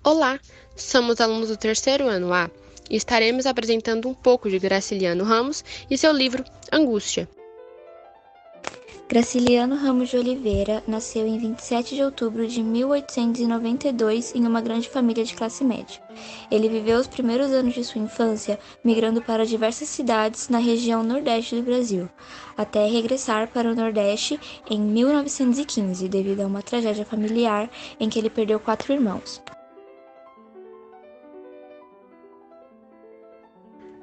Olá, somos alunos do terceiro ano A e estaremos apresentando um pouco de Graciliano Ramos e seu livro Angústia. Graciliano Ramos de Oliveira nasceu em 27 de outubro de 1892 em uma grande família de classe média. Ele viveu os primeiros anos de sua infância migrando para diversas cidades na região nordeste do Brasil, até regressar para o Nordeste em 1915, devido a uma tragédia familiar em que ele perdeu 4 irmãos.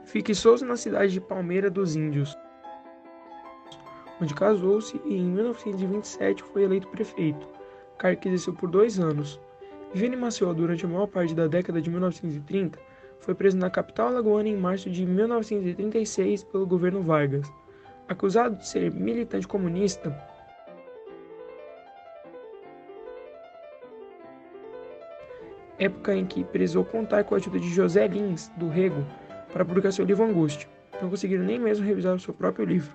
Fixou-se na cidade de Palmeira dos Índios, onde casou-se e em 1927 foi eleito prefeito, cargo que exerceu por 2 anos. Vivendo em Maceió durante a maior parte da década de 1930, foi preso na capital alagoana em março de 1936 pelo governo Vargas. Acusado de ser militante comunista, época em que precisou contar com a ajuda de José Lins, do Rego, para publicar seu livro Angústia. Não conseguiram nem mesmo revisar o seu próprio livro.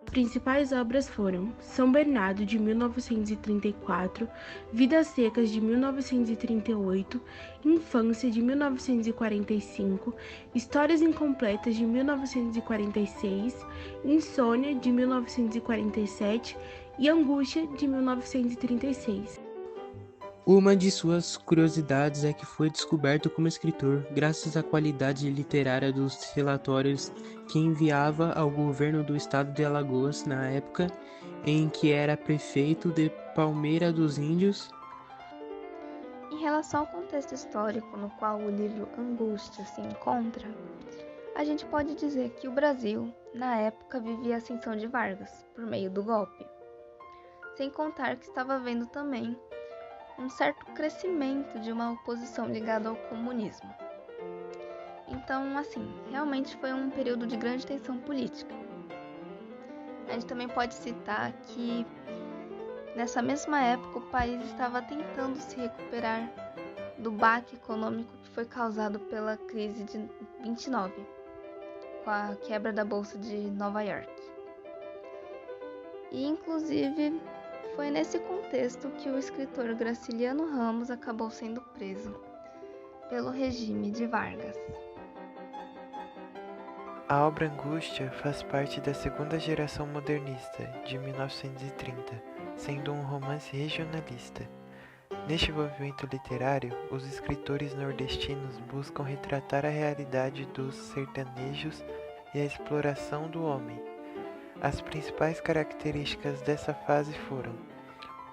As principais obras foram São Bernardo, de 1934, Vidas Secas, de 1938, Infância, de 1945, Histórias Incompletas, de 1946, Insônia, de 1947 e Angústia, de 1936. Uma de suas curiosidades é que foi descoberto como escritor graças à qualidade literária dos relatórios que enviava ao governo do estado de Alagoas na época em que era prefeito de Palmeira dos Índios. Em relação ao contexto histórico no qual o livro Angústia se encontra, a gente pode dizer que o Brasil, na época, vivia a ascensão de Vargas por meio do golpe, sem contar que estava havendo também um certo crescimento de uma oposição ligada ao comunismo. Então, assim, realmente foi um período de grande tensão política. A gente também pode citar que nessa mesma época o país estava tentando se recuperar do baque econômico que foi causado pela crise de 29, com a quebra da Bolsa de Nova York. E, inclusive, foi nesse contexto que o escritor Graciliano Ramos acabou sendo preso pelo regime de Vargas. A obra Angústia faz parte da segunda geração modernista, de 1930, sendo um romance regionalista. Neste movimento literário, os escritores nordestinos buscam retratar a realidade dos sertanejos e a exploração do homem. As principais características dessa fase foram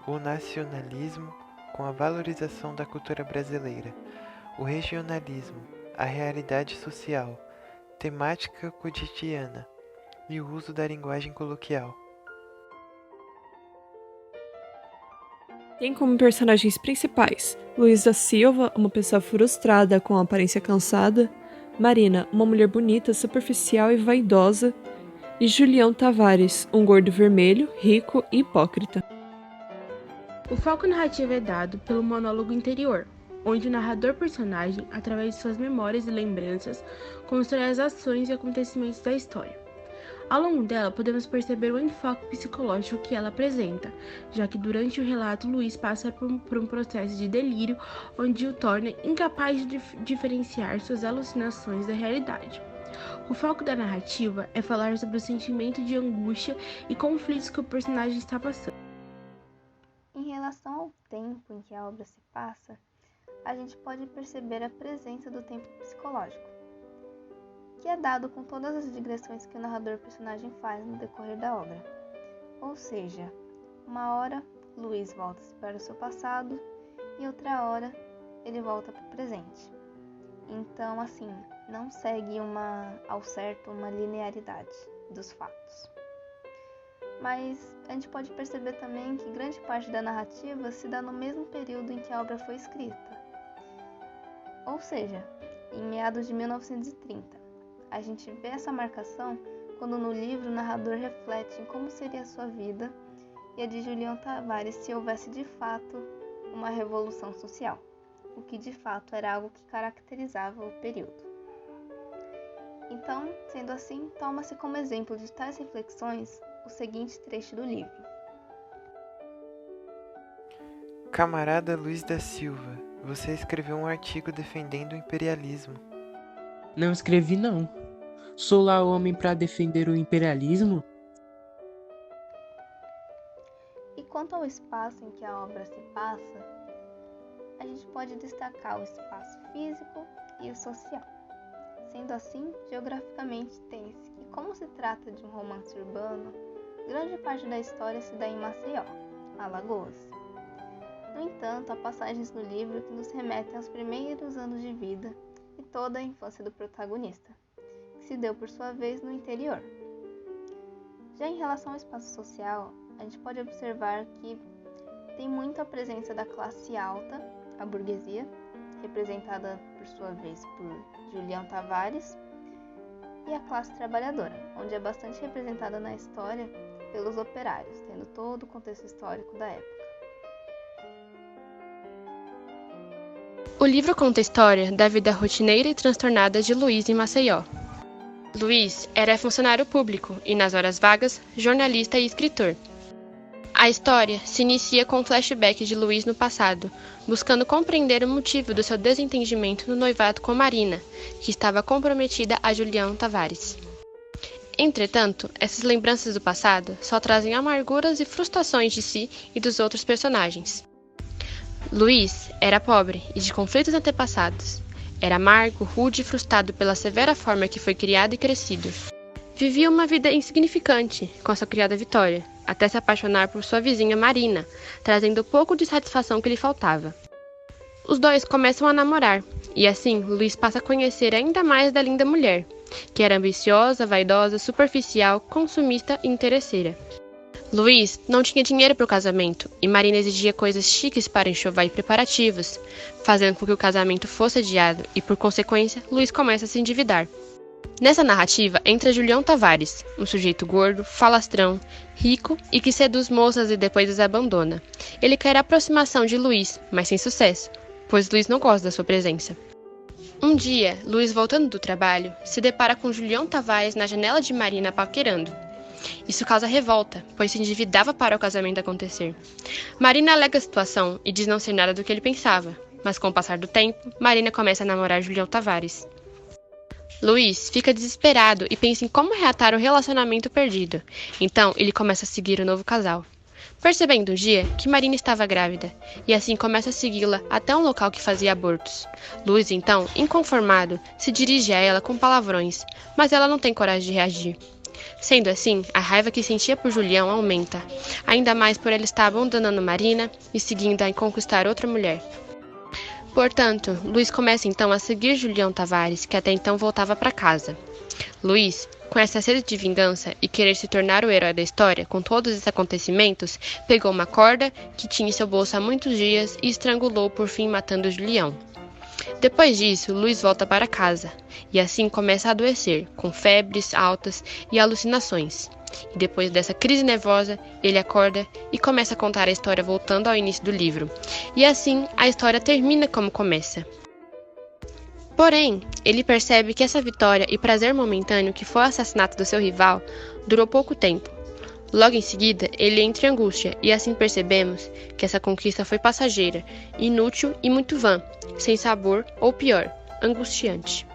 o nacionalismo, com a valorização da cultura brasileira, o regionalismo, a realidade social, temática cotidiana e o uso da linguagem coloquial. Tem como personagens principais Luiz da Silva, uma pessoa frustrada com a aparência cansada, Marina, uma mulher bonita, superficial e vaidosa, e Julião Tavares, um gordo vermelho, rico e hipócrita. O foco narrativo é dado pelo monólogo interior, onde o narrador-personagem, através de suas memórias e lembranças, constrói as ações e acontecimentos da história. Ao longo dela, podemos perceber o enfoque psicológico que ela apresenta, já que durante o relato, Luiz passa por um processo de delírio, onde o torna incapaz de diferenciar suas alucinações da realidade. O foco da narrativa é falar sobre o sentimento de angústia e conflitos que o personagem está passando. Em relação ao tempo em que a obra se passa, a gente pode perceber a presença do tempo psicológico, que é dado com todas as digressões que o narrador-personagem faz no decorrer da obra. Ou seja, uma hora Luiz volta para o seu passado e outra hora ele volta para o presente. Então, assim, não segue ao certo uma linearidade dos fatos. Mas a gente pode perceber também que grande parte da narrativa se dá no mesmo período em que a obra foi escrita. Ou seja, em meados de 1930. A gente vê essa marcação quando no livro o narrador reflete em como seria a sua vida e a de Julião Tavares se houvesse de fato uma revolução social, o que de fato era algo que caracterizava o período. Então, sendo assim, toma-se como exemplo de tais reflexões o seguinte trecho do livro. Camarada Luiz da Silva, você escreveu um artigo defendendo o imperialismo. Não escrevi não. Sou lá homem para defender o imperialismo? E quanto ao espaço em que a obra se passa, a gente pode destacar o espaço físico e o social. Sendo assim, geograficamente tem-se que, como se trata de um romance urbano, grande parte da história se dá em Maceió, Alagoas. No entanto, há passagens no livro que nos remetem aos primeiros anos de vida e toda a infância do protagonista, que se deu por sua vez no interior. Já em relação ao espaço social, a gente pode observar que tem muito a presença da classe alta, a burguesia, representada por sua vez por Julião Tavares, e a classe trabalhadora, onde é bastante representada na história pelos operários, tendo todo o contexto histórico da época. O livro conta a história da vida rotineira e transtornada de Luiz em Maceió. Luiz era funcionário público e, nas horas vagas, jornalista e escritor. A história se inicia com um flashback de Luiz no passado, buscando compreender o motivo do seu desentendimento no noivado com Marina, que estava comprometida a Julião Tavares. Entretanto, essas lembranças do passado só trazem amarguras e frustrações de si e dos outros personagens. Luiz era pobre e de conflitos antepassados. Era amargo, rude e frustrado pela severa forma que foi criado e crescido. Vivia uma vida insignificante com sua criada Vitória, até se apaixonar por sua vizinha Marina, trazendo o pouco de satisfação que lhe faltava. Os dois começam a namorar, e assim Luiz passa a conhecer ainda mais da linda mulher, que era ambiciosa, vaidosa, superficial, consumista e interesseira. Luiz não tinha dinheiro para o casamento, e Marina exigia coisas chiques para enxovar e preparativos, fazendo com que o casamento fosse adiado, e por consequência, Luiz começa a se endividar. Nessa narrativa entra Julião Tavares, um sujeito gordo, falastrão, rico e que seduz moças e depois as abandona. Ele quer a aproximação de Luiz, mas sem sucesso, pois Luiz não gosta da sua presença. Um dia, Luiz, voltando do trabalho, se depara com Julião Tavares na janela de Marina paquerando. Isso causa revolta, pois se endividava para o casamento acontecer. Marina alega a situação e diz não ser nada do que ele pensava, mas com o passar do tempo, Marina começa a namorar Julião Tavares. Luiz fica desesperado e pensa em como reatar o relacionamento perdido. Então, ele começa a seguir o novo casal. Percebendo um dia que Marina estava grávida, e assim começa a segui-la até um local que fazia abortos. Luiz, então, inconformado, se dirige a ela com palavrões, mas ela não tem coragem de reagir. Sendo assim, a raiva que sentia por Julião aumenta, ainda mais por ele estar abandonando Marina e seguindo-a em conquistar outra mulher. Portanto, Luiz começa então a seguir Julião Tavares, que até então voltava para casa. Luiz, com essa sede de vingança e querer se tornar o herói da história com todos esses acontecimentos, pegou uma corda que tinha em seu bolso há muitos dias e estrangulou por fim matando Julião. Depois disso, Luiz volta para casa, e assim começa a adoecer, com febres altas e alucinações. E depois dessa crise nervosa, ele acorda e começa a contar a história voltando ao início do livro. E assim, a história termina como começa. Porém, ele percebe que essa vitória e prazer momentâneo que foi o assassinato do seu rival durou pouco tempo. Logo em seguida, ele entra em angústia e assim percebemos que essa conquista foi passageira, inútil e muito vã, sem sabor ou pior, angustiante.